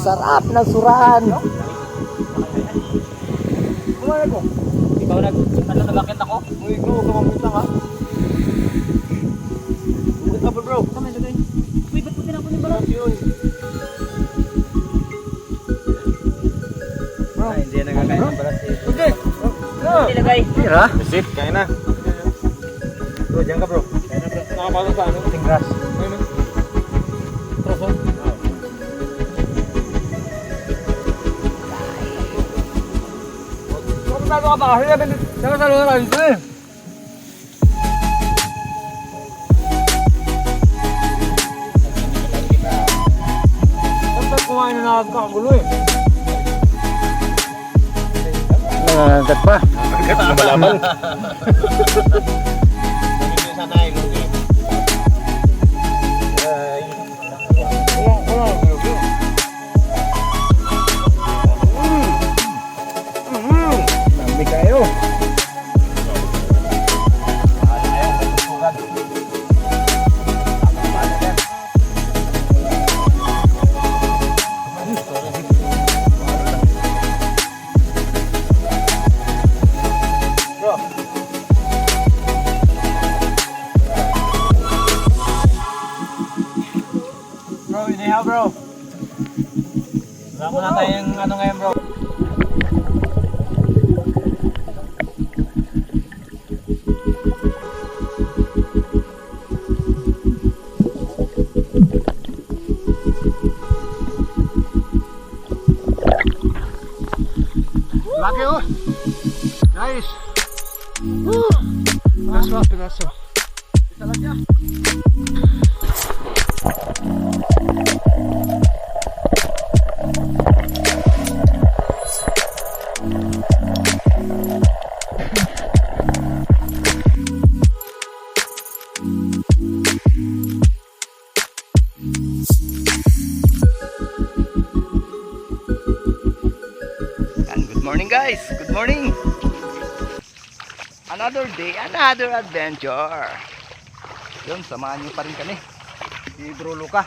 Sarap ng suraan. Kumain ko. Ikaw nag-akit ako? Uy, ikaw, kumamit lang ha. Bulit ka pa bro. Kami lagay. Uy, ba't mo tinapon yung balat? Yun. Ay, hindi na nagkakain ng balat eh. Okay. Hindi lagay. Tira. Sip, kaya na. Bro, dyan ka bro. Kaya na bro. Nakapasok sa ano? Tingras. Ayun. Troso. Kapag ka pa kasi dapat sa lugar dito eh. Dapat kumain na nakakagulo eh. Nangangagat pa. Malaman. Sana ay lugi. Ay. Lamig kayo. Bro, inihaw bro. Wala mo na tayong ano ngayon bro. Laki oh. Nice. Woo. Piraso. Isa lang yan. And good morning guys. Good morning. Another day, another adventure. Yun, samahan nyo pa rin kami. Si Bro Luca.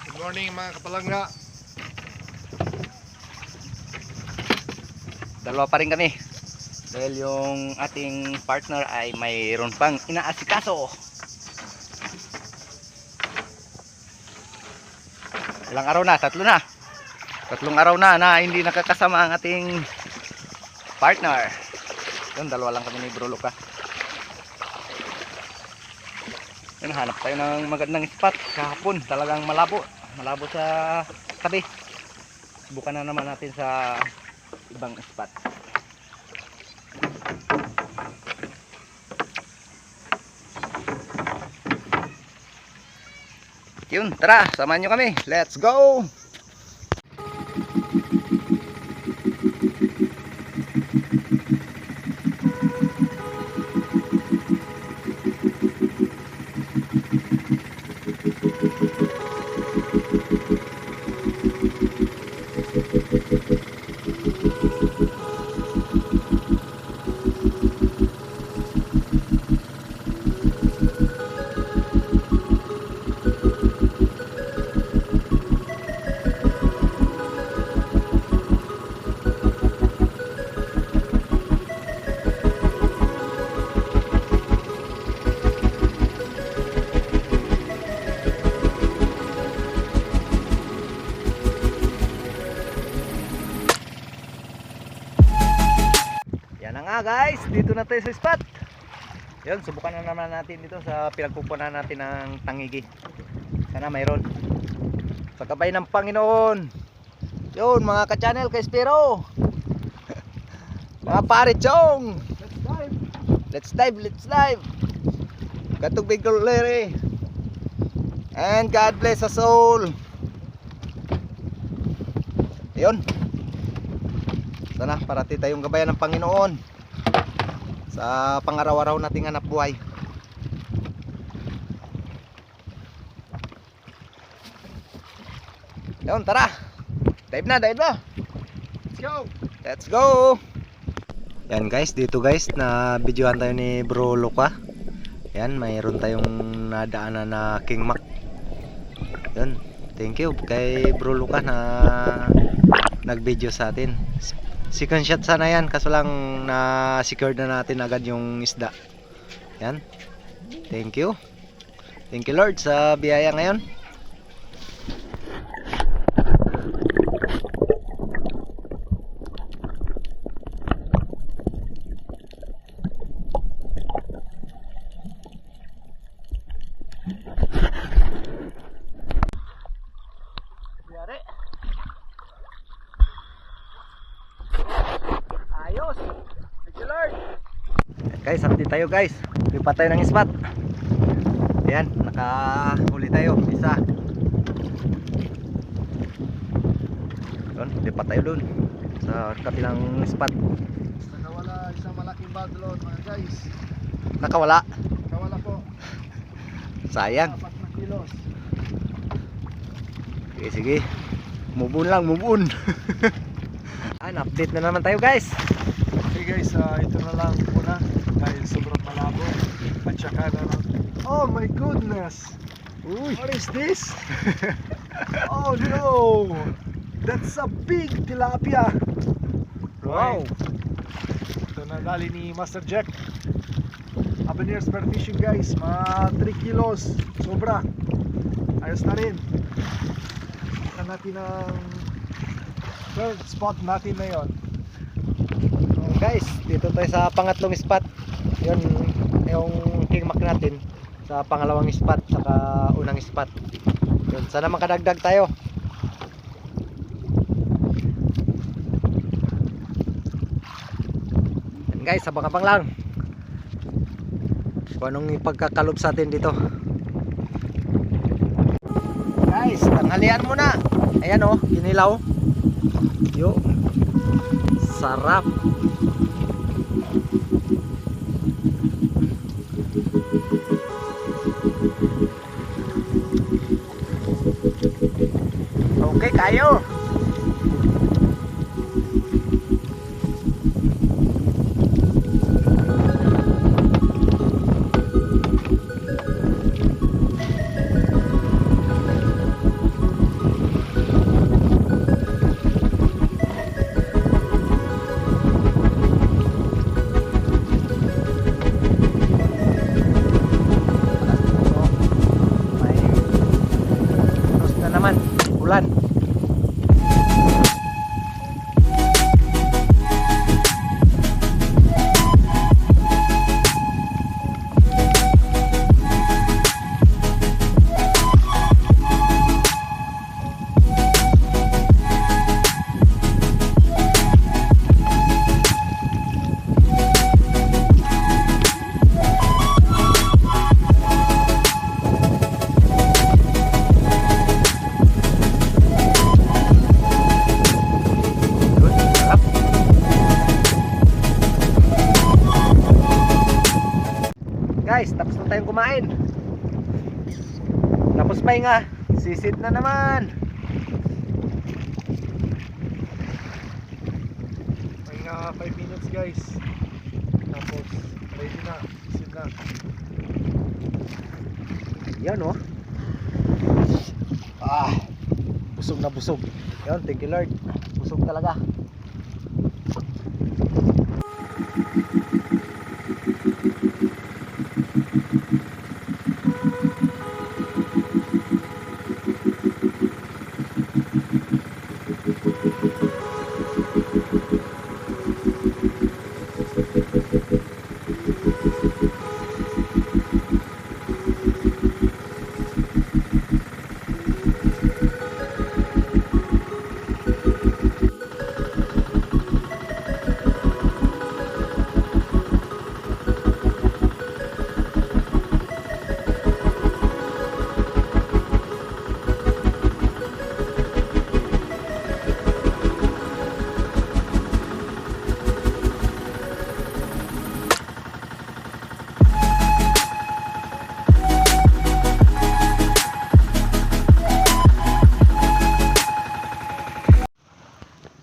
Good morning mga kapalangga. Dalawa pa rin kami. Dahil yung ating partner ay mayroon pang inaasikaso. Ilang araw na? Tatlo na. Tatlong araw na hindi nakakasama ang ating partner. Yun, dalawa lang kami ni Bro Luca. Yun, hanap tayo ng magandang spot. Kahapon talagang malabo sa tabi. Subukan na naman natin sa ibang spot. Yun, tara, samahan nyo kami. Let's go! Guys, dito na tayo sa spot. Yun, subukan na naman natin dito sa pinagpupunan natin ng tangigi. Sana mayroon. Sa gabay ng Panginoon. Yun, mga ka-channel kay Spiro. Mga pare chong. Let's dive. Katong big Larry. And God bless us all. Yun. Sana parati tayong gabayan ng Panginoon sa pangaraw-araw nating hanap buhay. Yun, tara. Dive na. Let's go. Yan guys, dito guys, na videohan tayo ni Bro Luka. Yan, mayroon tayong nadaanan na King Mac. Yan, thank you kay Bro Luka na nag-video sa atin. Second shot sana yan, kaso lang na secured na natin agad yung isda. Yan, thank you. Thank you Lord sa biyaya ngayon. Ayos. Thank you Lord. Guys, update tayo guys. Lipat tayo ng spot. Ayan, nakahuli tayo. Isa. Doon, lipat tayo dun. Sa kabilang spot. Nakawala isang malaking badlot mga guys. Nakawala. Nakawala po. Sayang. 4 na kilos. Sige, sige. Move on lang, move on. Update na naman tayo guys. Okay guys, ito na lang muna dahil sobrang malabo at saka na lang. Oh my goodness, what is this? Oh no, that's a big tilapia. Wow. Ito na dali ni Master Jack. Habanero Spear Fishing guys, mga 3 kilos sobra. Ayos na rin. Ito natin ang third spot natin na yon. Guys, dito tayo sa pangatlong spot. Yun, yung King Mac natin sa pangalawang spot, saka unang spot. Yun, sana makadagdag tayo. Yan guys, abang-abang lang kung anong ipagkakalob sa atin dito. Guys, tanghalian muna. Ayan oh, inilaw. Yo, sarap. Okay kayo. Ulan. Guys, tapos na tayong kumain. Tapos pahinga, sisid na naman. Mga 5 minutes guys. Tapos ready na, sisid na. Yan oh. Busog na busog. Yan, thank you Lord. Busog talaga.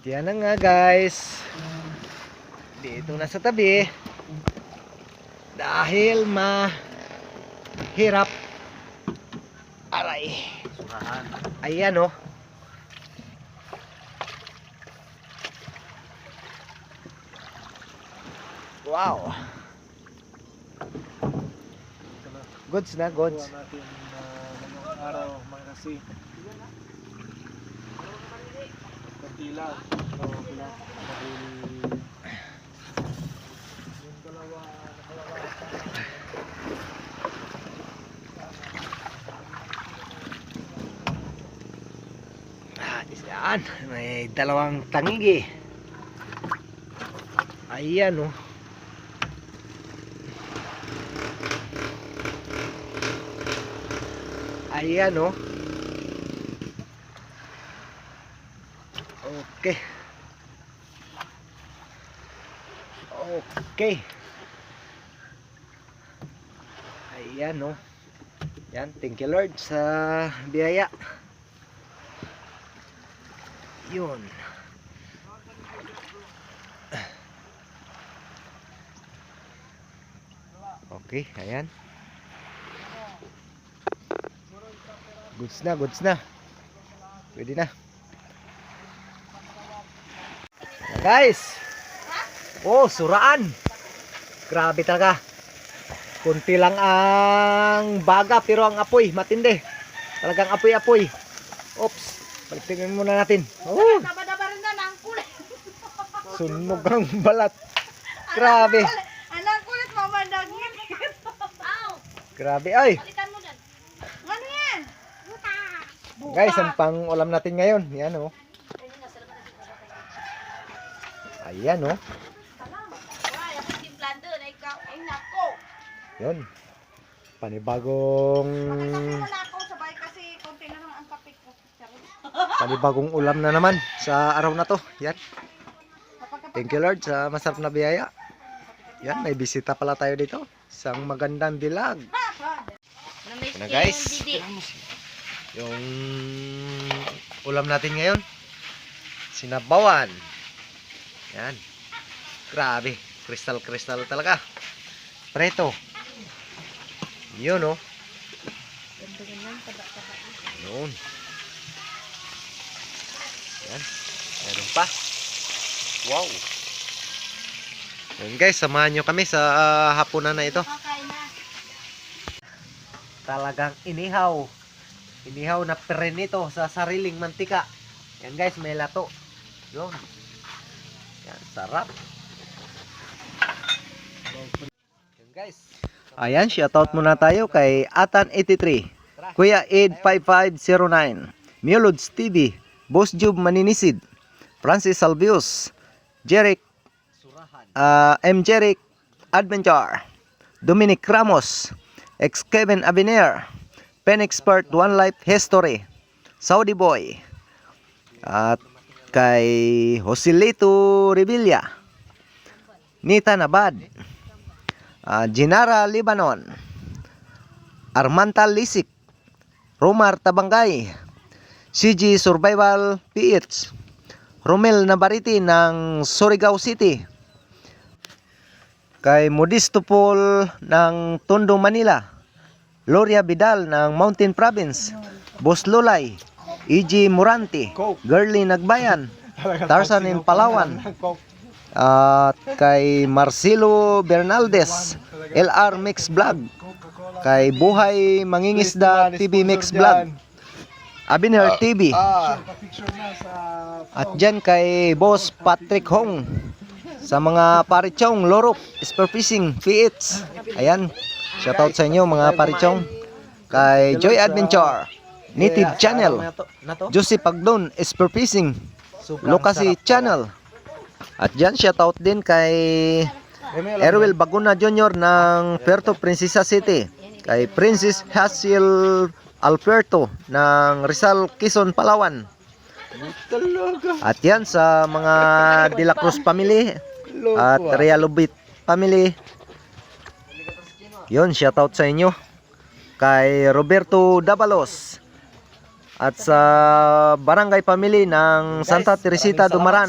Yan na nga guys. dito na sa tabi dahil mahirap. Aray. Surahan. Ayan oh. Wow. Goods na, goods. Kuha natin ngayong araw mga kasi. Kunti lang. So, bilang yung dalawa Yan, may dalawang tangigi. Ayan oh. Ayan oh. Okay. Okay. Ayan oh. Yan, thank you Lord sa biyaya. Yun. Okay, ayan. Goods na, goods na. Pwede na. Guys. Oh, suraan. Grabe talaga. Kunti lang ang baga pero ang apoy matindi. Talagang apoy-apoy. Oops. Baliktinin muna natin. Oh, Daba-daba rin na ang kulit. sunog ang balat. Grabe. Anong kulit mamandagin. Aw, Grabe ay. palitan mo dyan. Ano yan? Buta. Guys, ang pang ulam natin ngayon. Yan oh. Ayan oh. Ay, ako timplando na ikaw. Ay, nako. Yun. Panibagong Pakita mo na ako sabay kasi konti na lang ang kapit ko. panibagong ulam na naman sa araw na to. Yan. Thank you Lord sa masarap na biyaya. Yan, may bisita pala tayo dito. Isang magandang dilag. Namiss Na ko guys. yung didi. Yung ulam natin ngayon. Sinabawan. Yan. Grabe. Crystal talaga. Preto. Yun oh. Yun. Yan. Meron pa. Wow. Yun guys, samahan nyo kami sa hapunan na ito. Kakain na. Talagang inihaw. Inihaw na prenito sa sariling mantika. Yan guys, may lato. Yun. Yan, sarap. Yan guys. Ayan, shoutout muna tayo kay Atan83, Kuya Ed5509, Mulods TV, Boss Jub Maninisid, Francis Albius, Jeric, M. Jeric Adventure, Dominic Ramos, X. Kevin Abiner, Pen Expert One Life History, Saudi Boy, at kay Joselito Revilla, Nita Nabad, Jinara Libanon, Armanta Lisik, Romar Tabangay, CG Survival PH, Romel Nabariti ng Surigao City, kay Modisto Paul ng Tondo, Manila, Gloria Vidal ng Mountain Province, Boss Lulay, E.G. Muranti, Girly Nagbayan, Tarzan in Palawan, at kay Marcelo Bernaldez, LR Mix Vlog, kay Buhay Mangingisda TV Mix Vlog, Abiner TV, picture na sa at dyan kay Boss Patrick Hong sa mga parichong, lorok, spearfishing, PH. Ayan, shoutout sa inyo mga parichong. Kay Joy Adventure, Native Channel, Josie Pagdon, spearfishing, Lucasi Channel. At dyan, shoutout din kay Erwin Baguna Jr. ng Puerto Princesa City, kay Princess Hasil Alberto ng Rizal, Quezon, Palawan. At yan sa mga De La Cruz family at Realubit family. Yun, shoutout sa inyo. Kay Roberto Dabalos, at sa barangay family ng Santa Teresita Dumaran.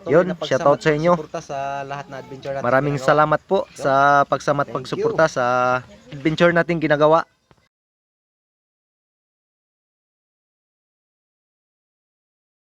Yun, shoutout sa inyo. Sa lahat na adventure natin Maraming ginagawa. salamat po sa pagsama at pagsuporta sa adventure nating ginagawa.